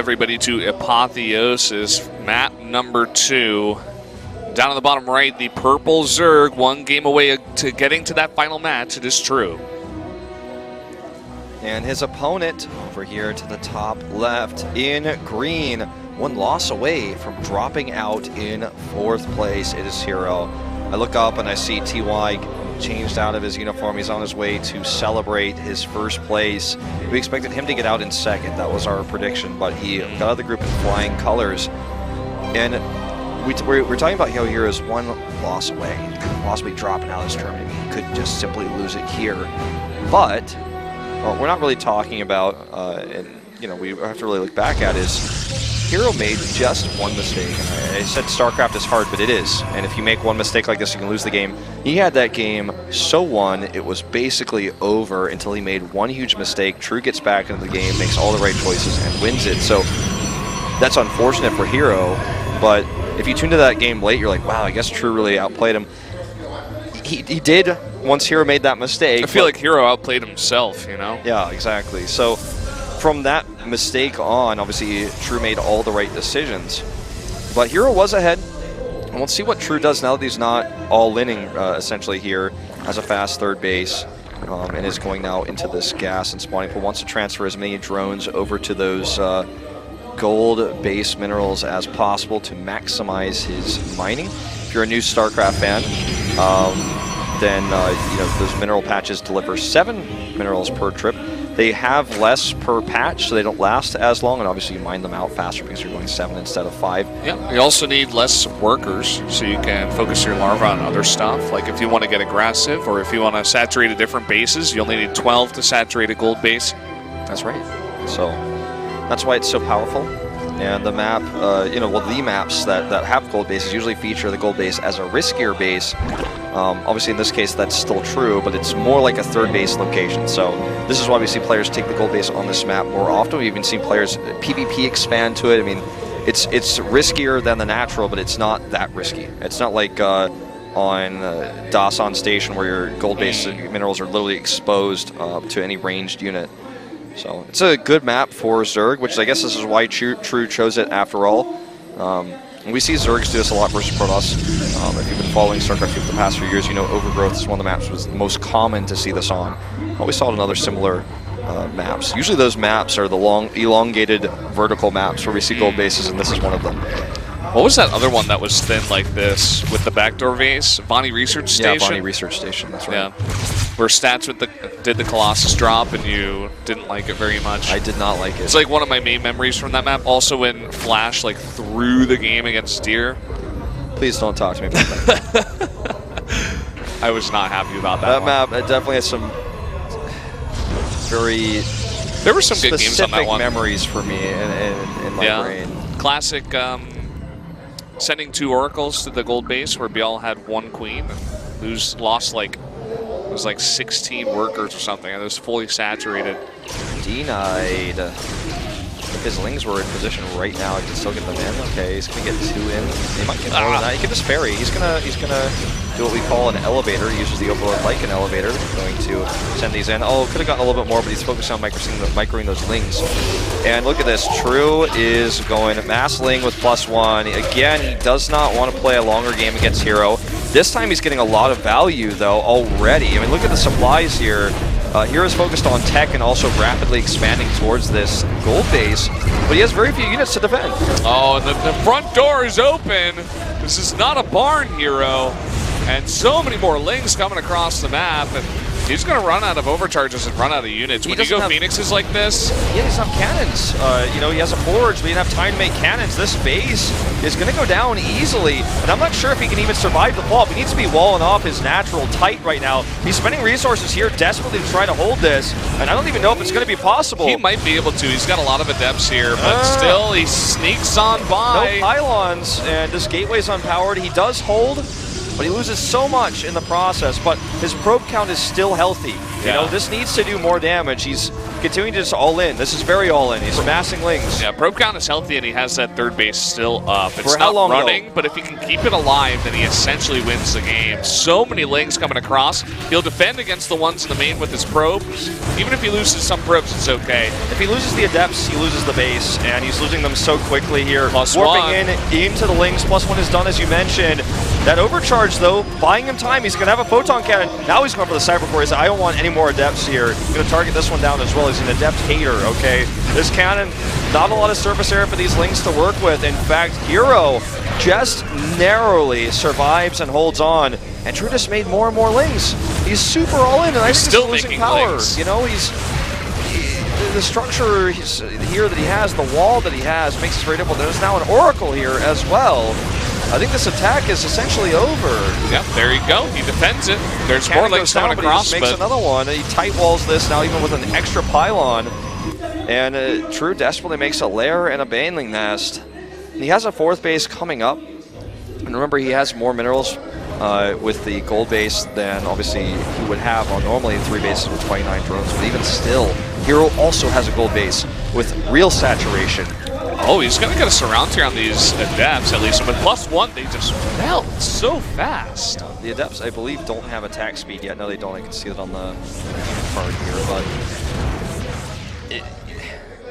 everybody to Apotheosis, map number 2. Down on the bottom right, the purple Zerg, 1 game away to getting to that final match. It is true. And his opponent over here to the top left in green, 1 loss away from dropping out in 4th place. It is herO. I look up and I see TY changed out of his uniform. He's on his way to celebrate his 1st place. We expected him to get out in 2nd. That was our prediction, but he got out of the group in flying colors. And we're talking about how hero's 1 loss away, possibly dropping out of this tournament. He could just simply lose it here. But what we're not really talking about, and we have to really look back at, is herO made just 1 mistake. And I said StarCraft is hard, but it is. And if you make 1 mistake like this, you can lose the game. He had that game so won, it was basically over until he made 1 huge mistake. True gets back into the game, makes all the right choices, and wins it. So that's unfortunate for herO, but if you tune to that game late, you're like, wow, I guess True really outplayed him. He did once herO made that mistake. I feel like herO outplayed himself, Yeah, exactly. So from that mistake on, obviously True made all the right decisions. But herO was ahead. And we'll see what True does now that he's not all-inning essentially here as a fast 3rd base. And is going now into this gas and spawning pool. Wants to transfer as many drones over to those gold base minerals as possible to maximize his mining. If you're a new StarCraft fan, then those mineral patches deliver 7 minerals per trip. They have less per patch, so they don't last as long, and obviously you mine them out faster because you're going 7 instead of 5. Yeah, you also need less workers, so you can focus your larva on other stuff. Like if you want to get aggressive, or if you want to saturate different bases, you only need 12 to saturate a gold base. That's right. So that's why it's so powerful. And the map, the maps that have gold bases usually feature the gold base as a riskier base. Obviously, in this case, that's still true, but it's more like a 3rd base location. So this is why we see players take the gold base on this map more often. We've even seen players PvP expand to it. I mean, it's riskier than the natural, but it's not that risky. It's not like on Dasan Station where your gold base minerals are literally exposed to any ranged unit. So it's a good map for Zerg, which I guess this is why True chose it after all. And we see Zergs do this a lot versus Protoss. If you've been following StarCraft for the past few years, Overgrowth is one of the maps was the most common to see this on. We saw it in other similar maps. Usually those maps are the long, elongated vertical maps where we see gold bases, and this is one of them. What was that other one that was thin like this with the backdoor base? Bonnie Research Station? Yeah, Bonnie Research Station, that's right. Yeah. Where Stats did the Colossus drop and you didn't like it very much. I did not like it. It's like one of my main memories from that map. Also when Flash threw the game against Deer. Please don't talk to me about that. I was not happy about that map. It definitely has some very There were some good games on that one. Memories for me in my brain. Classic sending 2 oracles to the gold base where Bial had 1 queen, who's lost it was 16 workers or something, and it was fully saturated. Denied. If his lings were in position right now, I can still get them in. Okay, he's gonna get 2 in. He might get more than that. He can just ferry. He's gonna do what we call an elevator. He uses the Overlord like an elevator. Going to send these in. Oh, could have gotten a little bit more, but he's focused on microing those lings. And look at this. True is going mass ling with +1. Again, he does not want to play a longer game against herO. This time he's getting a lot of value though already. I mean, look at the supplies here. hero's focused on tech and also rapidly expanding towards this gold base, but he has very few units to defend. Oh, the front door is open. This is not a barn, herO. And so many more lings coming across the map. And he's going to run out of overcharges and run out of units. When you go Phoenixes like this. Yeah, he doesn't have cannons. You know, he has a forge, but he didn't have time to make cannons. This base is going to go down easily. And I'm not sure if he can even survive the fall. He needs to be walling off his natural tight right now. He's spending resources here desperately to try to hold this. And I don't even know if it's going to be possible. He might be able to. He's got a lot of adepts here, but still he sneaks on by. No pylons, and this gateway's unpowered. He does hold. but he loses so much in the process, but his probe count is still healthy. You know, this needs to do more damage. He's continuing to just all in. This is very all in. He's massing Lings. Yeah, probe count is healthy, and he has that third base still up. It's For how not long, running, though? but if he can keep it alive, then he essentially wins the game. So many Lings coming across. He'll defend against the ones in the main with his probes. Even if he loses some probes, it's okay. If he loses the Adepts, he loses the base, and he's losing them so quickly here. +1. Warping into the Lings. +1 is done, as you mentioned. That overcharge, though, buying him time. He's going to have a Photon Cannon. Now he's going for the Cybercore. He said, I don't want any more Adepts here. I'm going to target this one down as well. He's an Adept hater, okay? This cannon, not a lot of surface area for these Lings to work with. In fact, herO just narrowly survives and holds on. And True just made more and more Lings. He's super all in, and I think still he's losing making power. Lings. You know, the structure here that he has, the wall that he has, makes it very difficult. There's now an Oracle here as well. I think this attack is essentially over. Yep, there you go. He defends it. There's more Cannon Lings goes down, coming but he across, just makes another one. He tight walls this now, even with an extra pylon. And True desperately makes a lair and a Baneling nest. And he has a fourth base coming up. And remember, he has more minerals with the gold base than obviously he would have on normally 3 bases with 29 drones. But even still, herO also has a gold base with real saturation. Oh, he's going to get a surround here on these Adepts, at least. With +1, they just melt so fast. The Adepts, I believe, don't have attack speed yet. No, they don't. I can see it on the card here. But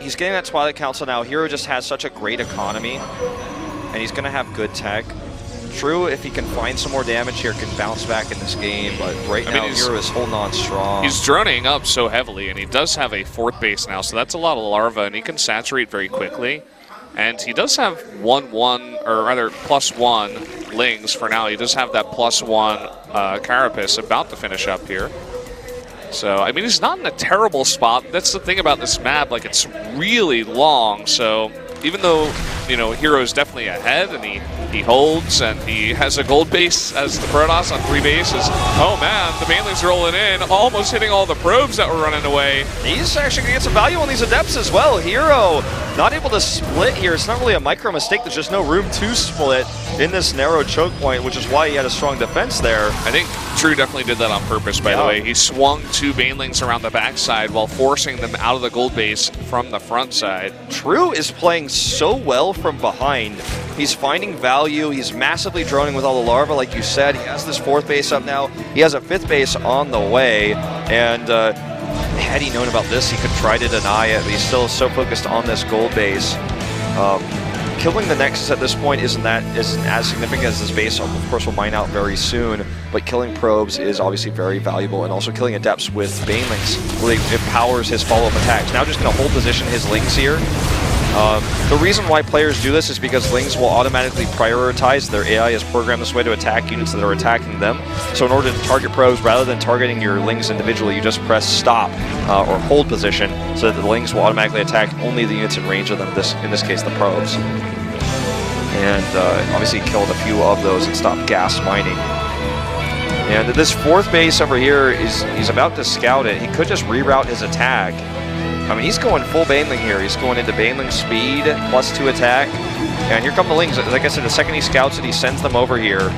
he's getting that Twilight Council now. herO just has such a great economy, and he's going to have good tech. True, if he can find some more damage here, can bounce back in this game. But right now, herO is holding on strong. He's droning up so heavily, and he does have a fourth base now, so that's a lot of larva, and he can saturate very quickly. And he does have +1 Lings for now. He does have that +1 Carapace about to finish up here. So, I mean, he's not in a terrible spot. That's the thing about this map. Like, it's really long, so even though, you know, herO is definitely ahead, and he holds, and he has a gold base as the Protoss on 3 bases. Oh, man, the Baneling's rolling in, almost hitting all the probes that were running away. He's actually going to get some value on these Adepts as well. herO not able to split here. It's not really a micro mistake. There's just no room to split in this narrow choke point, which is why he had a strong defense there. I think True definitely did that on purpose, by the way. He swung 2 Banelings around the backside while forcing them out of the gold base from the front side. True is playing so well from behind. He's finding value. He's massively droning with all the larvae, like you said. He has this 4th base up now. He has a 5th base on the way. And had he known about this, he could try to deny it, but he's still so focused on this gold base. Killing the Nexus at this point isn't as significant as this base, of course, will mine out very soon, but killing probes is obviously very valuable, and also killing Adepts with Banelings really empowers his follow-up attacks. Now just going to hold position his Lings here. The reason why players do this is because Lings will automatically prioritize. Their AI is programmed this way to attack units that are attacking them. So in order to target probes, rather than targeting your Lings individually, you just press stop or hold position so that the Lings will automatically attack only the units in range of them, in this case the probes. And obviously killed a few of those and stopped gas mining. And this 4th base over here, he's about to scout it. He could just reroute his attack. I mean, he's going full Baneling here. He's going into Baneling speed, +2 attack. And here come the Lings. Like I said, the second he scouts it, he sends them over here.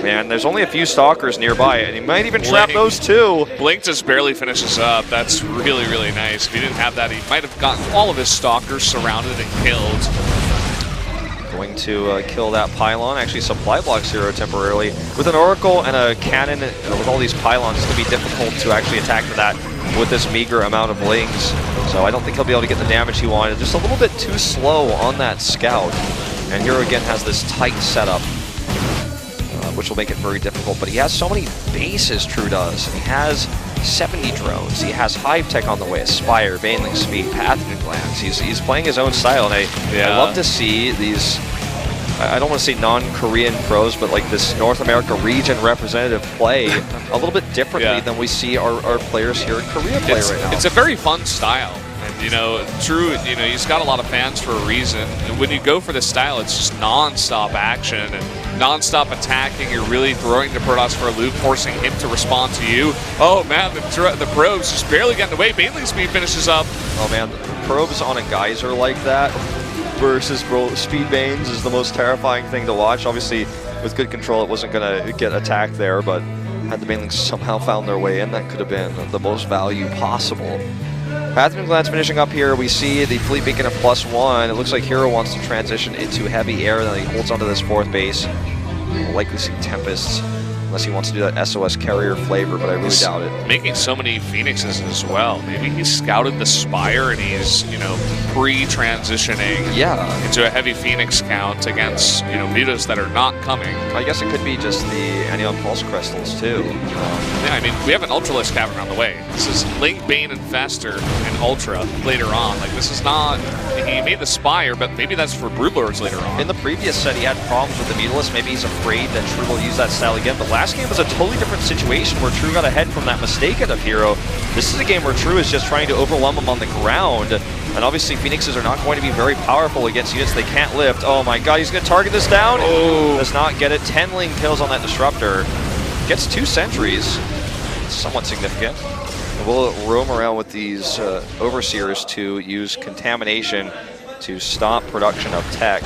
And there's only a few Stalkers nearby, and he might even trap those too. Blink just barely finishes up. That's really, really nice. If he didn't have that, he might have gotten all of his Stalkers surrounded and killed. Going to kill that pylon. Actually, supply blocks herO temporarily. With an Oracle and a cannon, with all these pylons, it's going to be difficult to actually attack that with this meager amount of Lings. So I don't think he'll be able to get the damage he wanted. Just a little bit too slow on that scout. And herO again has this tight setup, which will make it very difficult. But he has so many bases, True does. He has 70 drones. He has Hive Tech on the way, Aspire, Baneling Speed, Pathogen Glands. He's playing his own style, and I love to see these, I don't want to say non-Korean pros, but like this North America region representative play a little bit differently than we see our players here in Korea play right now. It's a very fun style. And, you know, True, you know, he's got a lot of fans for a reason. And when you go for this style, it's just non-stop action and non-stop attacking. You're really throwing the Protoss for a loop, forcing him to respond to you. Oh, man, the probes just barely getting away. Baneling speed finishes up. Oh, man, the probes on a geyser like that versus Speed Banes is the most terrifying thing to watch. Obviously, with good control, it wasn't going to get attacked there, but had the mainlings somehow found their way in, that could have been the most value possible. Pathman Glance finishing up here. We see the Fleet Beacon of +1. It looks like herO wants to transition into heavy air, then he holds onto this 4th base. We'll likely see Tempests, unless he wants to do that SOS carrier flavor, but I really doubt it. Making so many Phoenixes as well. Maybe he's scouted the Spire and he's, pre-transitioning into a heavy Phoenix count against, mutas that are not coming. I guess it could be just the Anion Pulse Crystals, too. Yeah, I mean, we have an Ultralisk Cavern on the way. This is Link, Bane, and Fester and Ultra later on. Like, this is not... He made the Spire, but maybe that's for Broodlords later on. In the previous set, he had problems with the Mutalisk. Maybe he's afraid that True will use that style again, but last game was a totally different situation where True got ahead from that mistake out of herO. This is a game where True is just trying to overwhelm him on the ground, and obviously Phoenixes are not going to be very powerful against units they can't lift. Oh my god, he's going to target this down. Oh. Does not get it. 10 Ling kills on that Disruptor. Gets 2 sentries. Somewhat significant. We'll roam around with these Overseers to use Contamination to stop production of tech.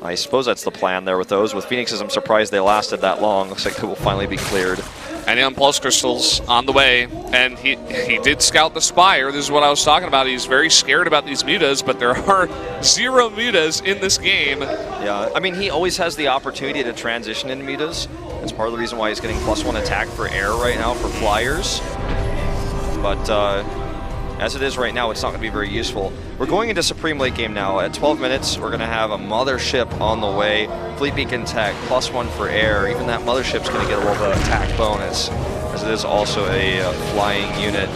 I suppose that's the plan there with those. With Phoenixes, I'm surprised they lasted that long. Looks like they will finally be cleared. Anion Pulse Crystals on the way, and he did scout the Spire. This is what I was talking about. He's very scared about these mutas, but there are 0 mutas in this game. Yeah, I mean, he always has the opportunity to transition into mutas. That's part of the reason why he's getting +1 attack for air right now for flyers. But as it is right now, it's not going to be very useful. We're going into Supreme late game now. At 12 minutes, we're going to have a Mothership on the way. Fleet Beacon tech, +1 for air. Even that Mothership's going to get a little bit of attack bonus, as it is also a flying unit.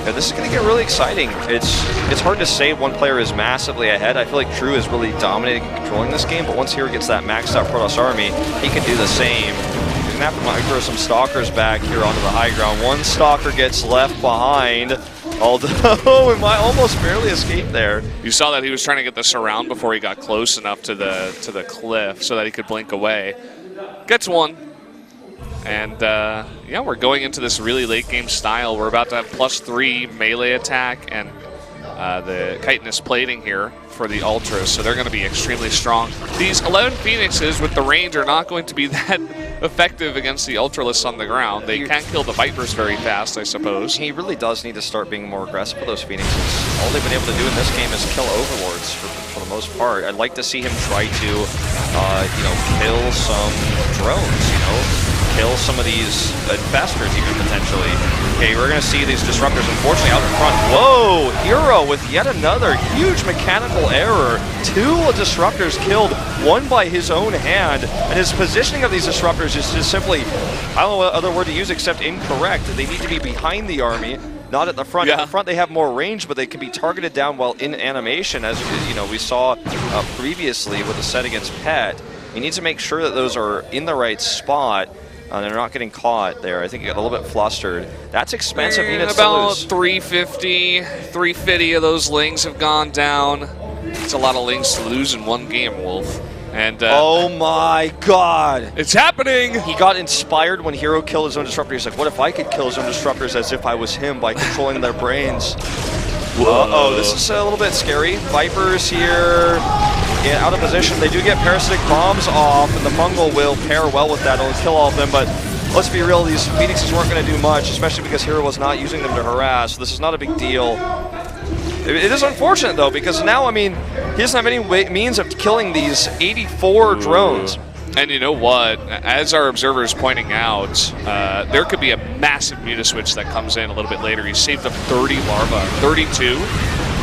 And this is going to get really exciting. It's hard to say one player is massively ahead. I feel like True is really dominating and controlling this game, but once herO gets that maxed out Protoss army, he can do the same. He's going to have to micro some Stalkers back here onto the high ground. One Stalker gets left behind. Although it might almost barely escape there. You saw that he was trying to get the surround before he got close enough to the cliff so that he could blink away. Gets 1. And yeah, we're going into this really late game style. We're about to have +3 melee attack and the chitinous plating here for the Ultras, so they're going to be extremely strong. These 11 Phoenixes with the range are not going to be that effective against the Ultralisks on the ground. They can't kill the Vipers very fast, I suppose. He really does need to start being more aggressive with those Phoenixes. All they've been able to do in this game is kill Overlords for the most part. I'd like to see him try to, kill some drones, kill some of these infestors even potentially. Okay, we're going to see these Disruptors unfortunately out in front. Whoa! herO with yet another huge mechanical error. 2 Disruptors killed, 1 by his own hand, and his positioning of these Disruptors is just simply, I don't know what other word to use except incorrect. They need to be behind the army, not at the front. Yeah. At the front they have more range, but they can be targeted down while in animation, as we saw previously with the set against Pet. You need to make sure that those are in the right spot. They're not getting caught there. I think you got a little bit flustered. That's expensive units to about lose. 350 of those Lings have gone down. It's a lot of Lings to lose in one game, Wolf. And oh my god! It's happening! He got inspired when herO killed his own Disruptor. He's like, what if I could kill his own Disruptors as if I was him by controlling their brains? Uh-oh, this is a little bit scary. Vipers here, out of position. They do get Parasitic Bombs off, and the Fungal will pair well with that. It'll kill all of them, but let's be real, these Phoenixes weren't going to do much, especially because herO was not using them to harass. This is not a big deal. It is unfortunate, though, because now, I mean, he doesn't have any means of killing these 84 drones. And you know what? As our observer is pointing out, there could be a massive Mutaswitch that comes in a little bit later. He saved up 30 larvae, 32,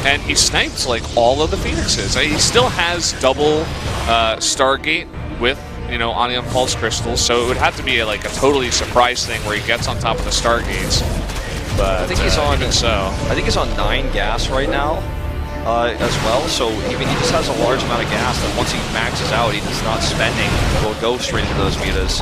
and he sniped like all of the Phoenixes. He still has double Stargate with Anion Pulse Crystals, so it would have to be a totally surprise thing where he gets on top of the Stargates. But I think he's on. even so, I think he's on 9 gas right now. As well, so he just has a large amount of gas that once he maxes out, he's not spending, will go straight into those mutas.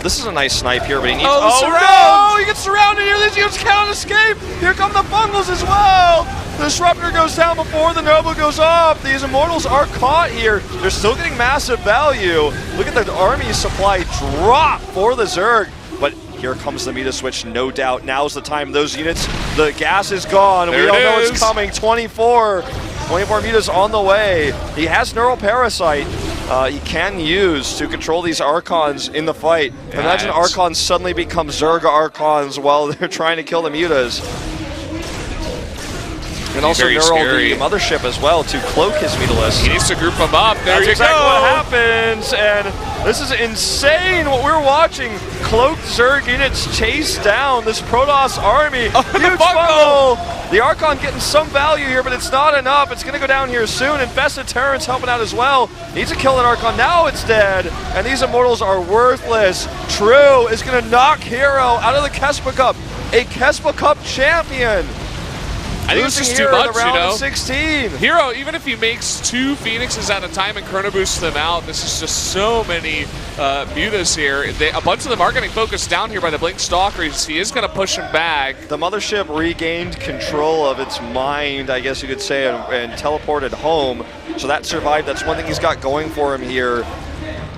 This is a nice snipe here, but he needs... Oh, no! He gets surrounded here! These units cannot escape! Here come the Fungals as well! The Disruptor goes down before the Noble goes up! These Immortals are caught here! They're still getting massive value! Look at the army supply drop for the Zerg! But here comes the Mutaswitch, no doubt. Now's the time. Those units, the gas is gone. We all know it's coming. 24 mutas on the way. He has Neural Parasite. he can use to control these Archons in the fight. Imagine Archons suddenly become Zerga Archons while they're trying to kill the Mutas. And also neural the Mothership as well to cloak his Mutalisk. He needs to group them up. There That's exactly what happens, and this is insane what we're watching. Cloaked Zerg units chase down this Protoss army. Huge fumble! The Archon getting some value here, but it's not enough. It's going to go down here soon. Infested Terrans helping out as well. Needs to kill an Archon. Now it's dead, and these Immortals are worthless. True is going to knock herO out of the KeSPA Cup. A KeSPA Cup champion. I think it's just too much, you know. 16. herO, even if he makes 2 Phoenixes at a time and chrono boosts them out, this is just so many Mutas here. A bunch of them are getting focused down here by the Blink Stalkers. He is going to push him back. The Mothership regained control of its mind, I guess you could say, and teleported home. So that survived. That's one thing he's got going for him here.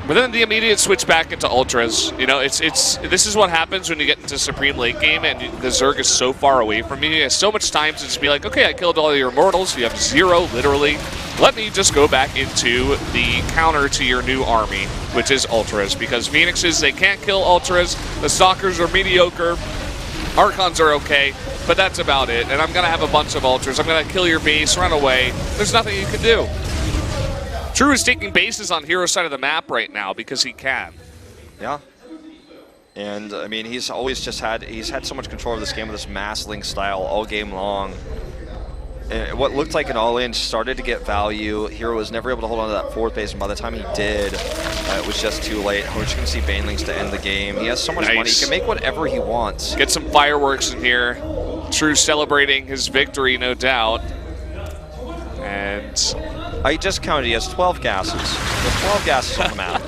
But then the immediate switch back into Ultras. You know, this is what happens when you get into Supreme late game and the Zerg is so far away from you. He has so much time to just be like, okay, I killed all your Immortals. You have 0, literally. Let me just go back into the counter to your new army, which is Ultras. Because Phoenixes, they can't kill Ultras. The Stalkers are mediocre. Archons are okay. But that's about it. And I'm going to have a bunch of Ultras. I'm going to kill your base, run away. There's nothing you can do. True is taking bases on hero's side of the map right now because he can. Yeah. And, I mean, he's always just he's had so much control of this game with this mass link style all game long. And what looked like an all-in started to get value. herO was never able to hold on to that 4th base, and by the time he did, it was just too late. We're just going to see Banelings to end the game. He has so much money. He can make whatever he wants. Get some fireworks in here. True celebrating his victory, no doubt. And I just counted. He has 12 gases. There's 12 gases on the map.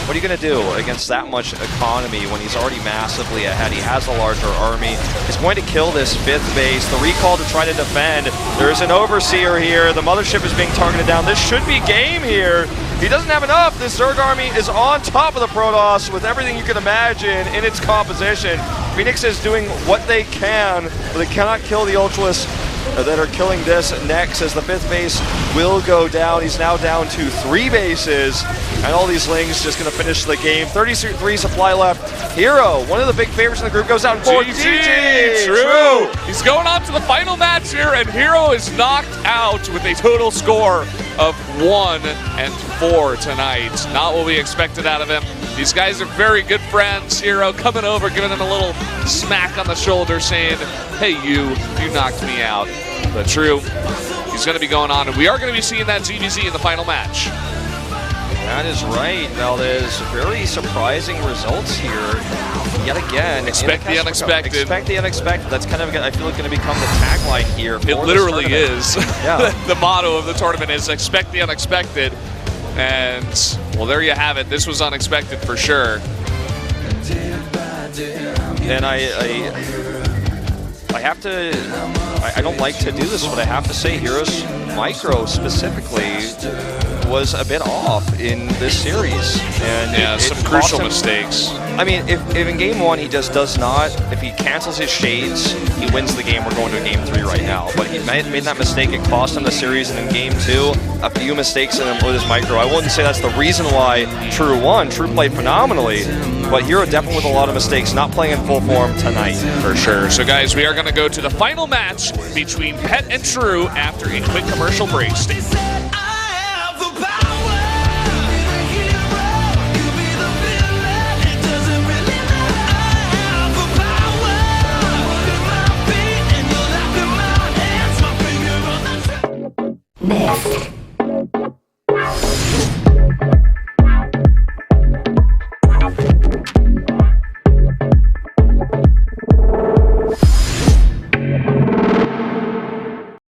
What are you going to do against that much economy when he's already massively ahead? He has a larger army. He's going to kill this 5th base. The recall to try to defend. There's an Overseer here. The Mothership is being targeted down. This should be game here. He doesn't have enough. This Zerg army is on top of the Protoss with everything you can imagine in its composition. Phoenix is doing what they can, but they cannot kill the Ultras that are killing this next, as the 5th base will go down. He's now down to 3 bases, and all these Lings just going to finish the game. 33 supply left. herO, one of the big favorites in the group, goes out for GG. True. He's going on to the final match here, and herO is knocked out with a total score of 1-4 tonight. Not what we expected out of him. These guys are very good friends. herO coming over, giving him a little smack on the shoulder, saying, hey, you knocked me out. But True, he's going to be going on, and we are going to be seeing that ZVZ in the final match. That is right, Valdez. Very surprising results here. Yet again, expect the unexpected. Expect the unexpected. That's kind of, I feel like, going to become the tagline here. It literally is. Yeah. The motto of the tournament is expect the unexpected. And, well, there you have it. This was unexpected for sure. And I have to, I don't like to do this, but I have to say hero's micro specifically was a bit off in this series. And yeah, some crucial mistakes. I mean, if in game 1 he just does not, if he cancels his shades, he wins the game. We're going to game 3 right now. But he made that mistake. It cost him the series. And in game 2, a few mistakes in him with his micro. I wouldn't say that's the reason why True won. True played phenomenally. But herO definitely with a lot of mistakes, not playing in full form tonight. For sure. So guys, we are going to go to the final match between Pet and True after a quick commercial break. Stay